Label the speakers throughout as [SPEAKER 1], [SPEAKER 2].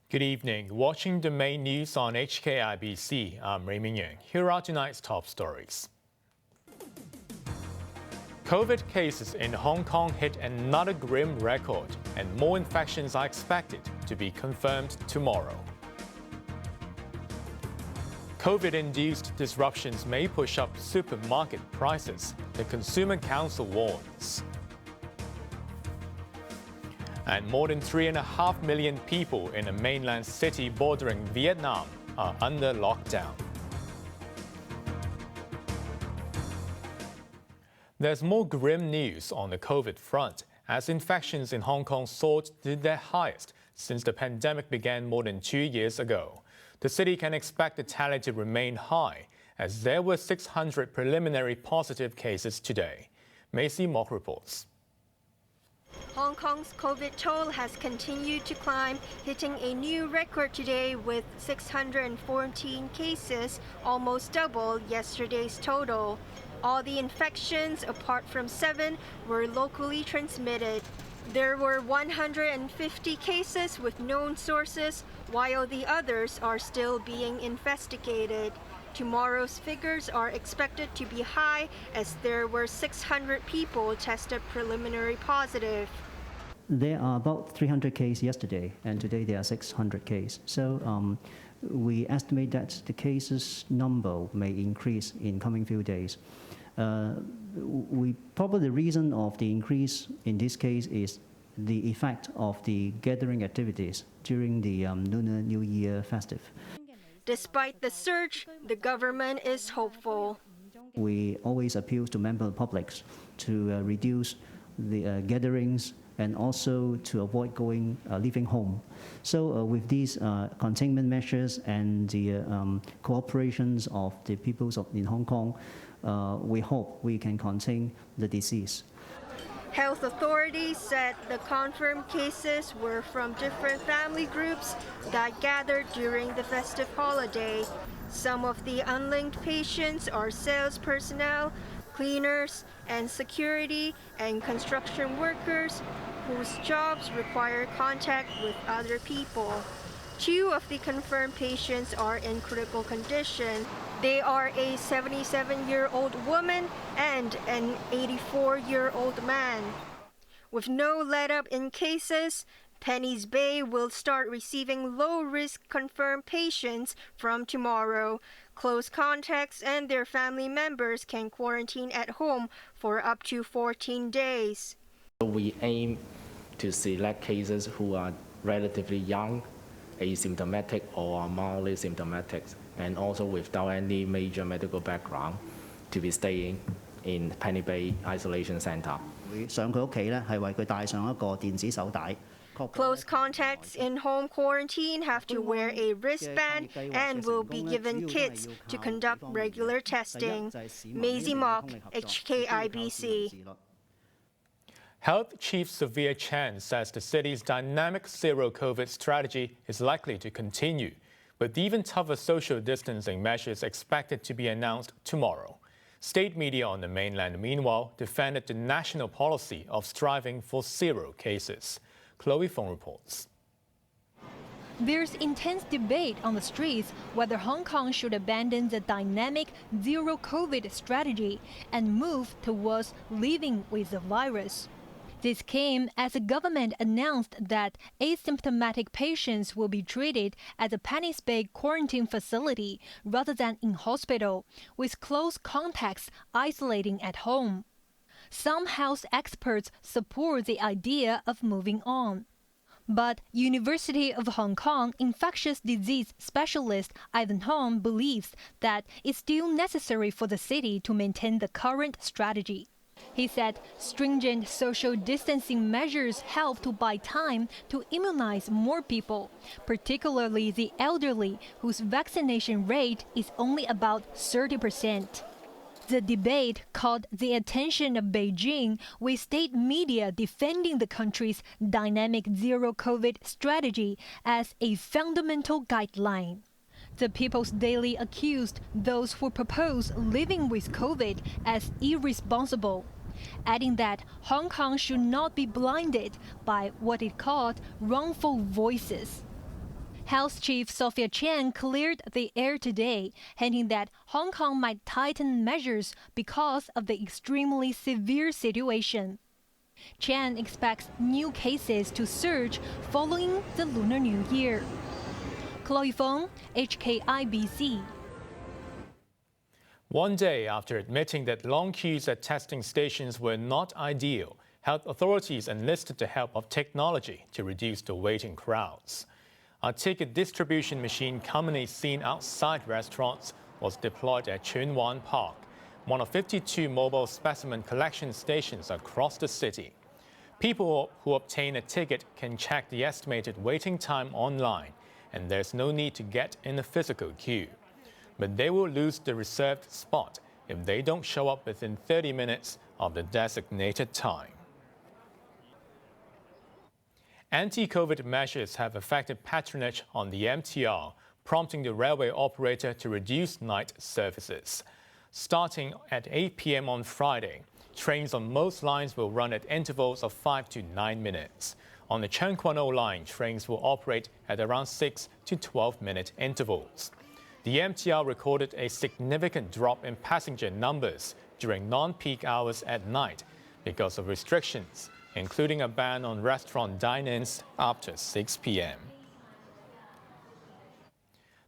[SPEAKER 1] Good evening. Watching the main news on HKIBC, I'm Raymond Yeung. Here are tonight's top stories. COVID cases in Hong Kong hit another grim record, and more infections are expected to be confirmed tomorrow. Covid-induced disruptions may push up supermarket prices, the Consumer Council warns. And more than 3.5 million people in a mainland city bordering Vietnam are under lockdown. There's more grim news on the COVID front, as infections in Hong Kong soared to their highest since the pandemic began more than 2 years ago. The city can expect the tally to remain high, as there were 600 preliminary positive cases today. Macy Mock reports.
[SPEAKER 2] Hong Kong's COVID toll has continued to climb, hitting a new record today with 614 cases, almost double yesterday's total. All the infections, apart from 7, were locally transmitted. There were 150 cases with known sources, while the others are still being investigated. Tomorrow's figures are expected to be high, as there were 600 people tested preliminary positive.
[SPEAKER 3] There are about 300 cases yesterday, and today there are 600 cases. So we estimate that the cases number may increase in coming few days. Probably the reason of the increase in this case is the effect of the gathering activities during the Lunar New Year festive.
[SPEAKER 2] Despite the surge, the government is hopeful.
[SPEAKER 3] We always appeal to member publics to reduce the gatherings and also to avoid leaving home. So with these containment measures and the cooperations of the peoples in Hong Kong, we hope we can contain the disease.
[SPEAKER 2] Health authorities said the confirmed cases were from different family groups that gathered during the festive holiday. Some of the unlinked patients are sales personnel, cleaners, and security and construction workers whose jobs require contact with other people. 2 of the confirmed patients are in critical condition. They are a 77-year-old woman and an 84-year-old man. With no let-up in cases, Penny's Bay will start receiving low-risk confirmed patients from tomorrow. Close contacts and their family members can quarantine at home for up to 14 days.
[SPEAKER 4] We aim to select cases who are relatively young, asymptomatic or mildly symptomatic, and also without any major medical background, to be staying in Penny Bay Isolation Center.
[SPEAKER 2] Close contacts in home quarantine have to wear a wristband and will be given kits to conduct regular testing. Maisie Mock, HKIBC.
[SPEAKER 1] Health Chief Sophia Chan says the city's dynamic zero-COVID strategy is likely to continue, with even tougher social distancing measures expected to be announced tomorrow. State media on the mainland, meanwhile, defended the national policy of striving for 0 cases. Chloe Fong reports.
[SPEAKER 5] There's intense debate on the streets whether Hong Kong should abandon the dynamic zero-COVID strategy and move towards living with the virus. This came as the government announced that asymptomatic patients will be treated at the Penny Bay quarantine facility rather than in hospital, with close contacts isolating at home. Some health experts support the idea of moving on. But University of Hong Kong infectious disease specialist Ivan Hong believes that it's still necessary for the city to maintain the current strategy. He said stringent social distancing measures help to buy time to immunize more people, particularly the elderly, whose vaccination rate is only about 30%. The debate caught the attention of Beijing, with state media defending the country's dynamic zero-COVID strategy as a fundamental guideline. The People's Daily accused those who propose living with COVID as irresponsible, adding that Hong Kong should not be blinded by what it called wrongful voices. Health Chief Sophia Chan cleared the air today, hinting that Hong Kong might tighten measures because of the extremely severe situation. Chan expects new cases to surge following the Lunar New Year. Chloe Fong, HKIBC.
[SPEAKER 1] One day after admitting that long queues at testing stations were not ideal, health authorities enlisted the help of technology to reduce the waiting crowds. A ticket distribution machine commonly seen outside restaurants was deployed at Chuen Wan Park, one of 52 mobile specimen collection stations across the city. People who obtain a ticket can check the estimated waiting time online, and there's no need to get in a physical queue. But they will lose the reserved spot if they don't show up within 30 minutes of the designated time. Anti-COVID measures have affected patronage on the MTR, prompting the railway operator to reduce night services. Starting at 8 p.m. on Friday, trains on most lines will run at intervals of 5 to 9 minutes. On the Cheung Kwan O line, trains will operate at around 6 to 12-minute intervals. The MTR recorded a significant drop in passenger numbers during non-peak hours at night because of restrictions, including a ban on restaurant dine-ins after 6 p.m.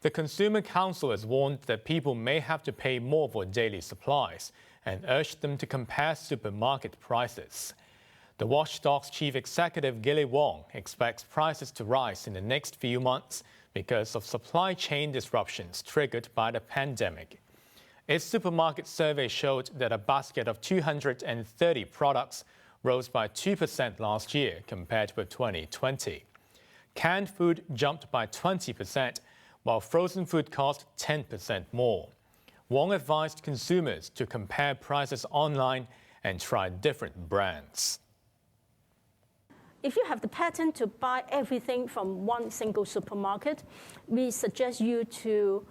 [SPEAKER 1] The Consumer Council has warned that people may have to pay more for daily supplies and urged them to compare supermarket prices. The watchdog's chief executive, Yeung, expects prices to rise in the next few months because of supply chain disruptions triggered by the pandemic. Its supermarket survey showed that a basket of 230 products rose by 2% last year compared with 2020. Canned food jumped by 20%, while frozen food cost 10% more. Wong advised consumers to compare prices online and try different brands.
[SPEAKER 6] If you have the pattern to buy everything from one single supermarket, we suggest you to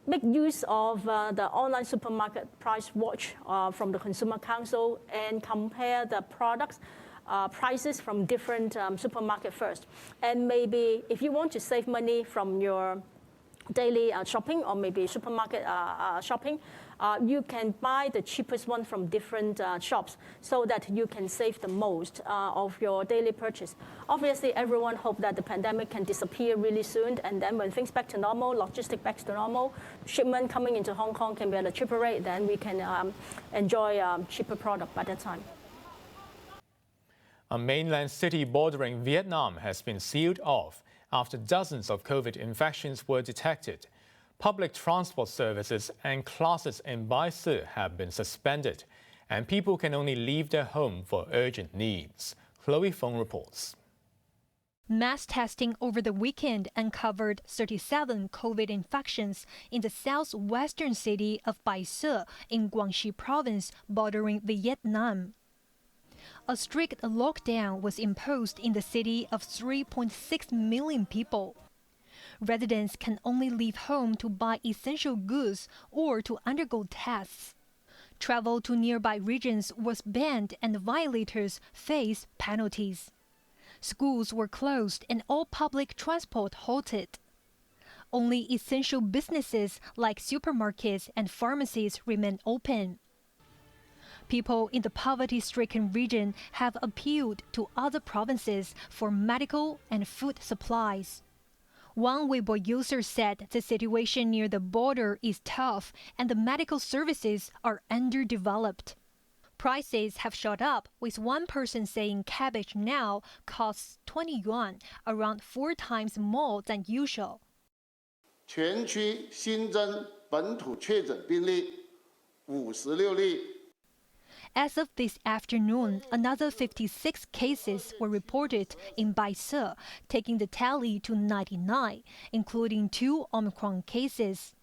[SPEAKER 6] make use of the online supermarket price watch from the Consumer Council and compare the products prices from different supermarkets first. And maybe if you want to save money from your daily shopping or maybe supermarket shopping, you can buy the cheapest one from different shops so that you can save the most of your daily purchase. Obviously, everyone hopes that the pandemic can disappear really soon, and then when things back to normal, logistics back to normal, shipment coming into Hong Kong can be at a cheaper rate, then we can enjoy cheaper product by that time.
[SPEAKER 1] A mainland city bordering Vietnam has been sealed off after dozens of COVID infections were detected. Public transport services and classes in Bai Se have been suspended, and people can only leave their home for urgent needs. Chloe Fong reports.
[SPEAKER 5] Mass testing over the weekend uncovered 37 COVID infections in the southwestern city of Bai Se in Guangxi province bordering Vietnam. A strict lockdown was imposed in the city of 3.6 million people. Residents can only leave home to buy essential goods or to undergo tests. Travel to nearby regions was banned and violators face penalties. Schools were closed and all public transport halted. Only essential businesses like supermarkets and pharmacies remain open. People in the poverty-stricken region have appealed to other provinces for medical and food supplies. One Weibo user said the situation near the border is tough and the medical services are underdeveloped. Prices have shot up, with one person saying cabbage now costs 20 yuan, around 4 times more than usual.
[SPEAKER 7] 全区新增本土确诊病例56例。
[SPEAKER 5] As of this afternoon, another 56 cases were reported in Bai Se, taking the tally to 99, including 2 Omicron cases.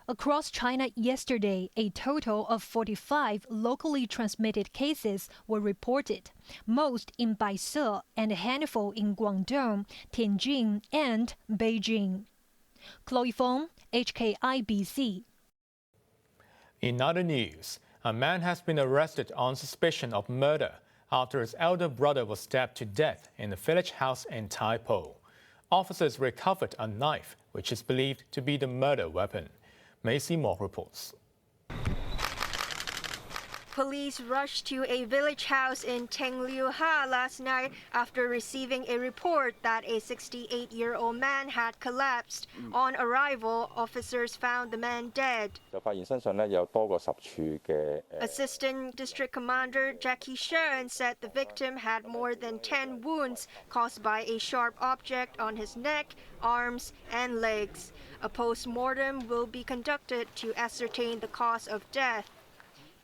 [SPEAKER 5] Across China yesterday, a total of 45 locally transmitted cases were reported, most in Bai Se and a handful in Guangdong, Tianjin, and Beijing. Chloe Fong, HKIBC.
[SPEAKER 1] In other news, a man has been arrested on suspicion of murder after his elder brother was stabbed to death in a village house in Tai Po. officers recovered a knife, which is believed to be the murder weapon. Macy Moore reports.
[SPEAKER 2] Police rushed to a village house in Tengliuha last night after receiving a report that a 68-year-old man had collapsed. On arrival, officers found the man dead. Assistant District Commander Jackie Shen said the victim had more than 10 wounds caused by a sharp object on his neck, arms, and legs. A post-mortem will be conducted to ascertain the cause of death.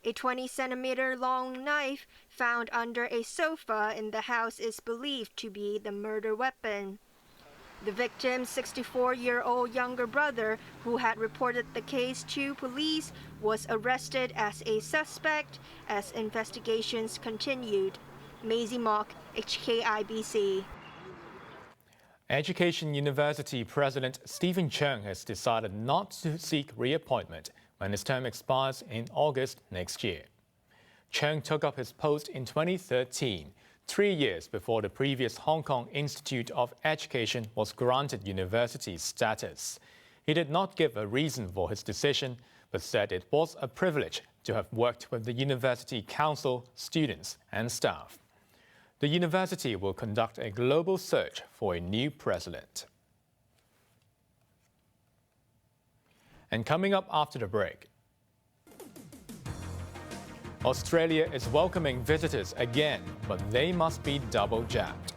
[SPEAKER 2] A 20-centimeter long knife found under a sofa in the house is believed to be the murder weapon. The victim's 64-year-old younger brother, who had reported the case to police, was arrested as a suspect as investigations continued. Maisie Mock, HKIBC.
[SPEAKER 1] Education University President Stephen Yeung has decided not to seek reappointment when his term expires in August next year. Yeung took up his post in 2013, 3 years before the previous Hong Kong Institute of Education was granted university status. He did not give a reason for his decision, but said it was a privilege to have worked with the University Council, students and staff. The university will conduct a global search for a new president. And coming up after the break, Australia is welcoming visitors again, but they must be double jabbed.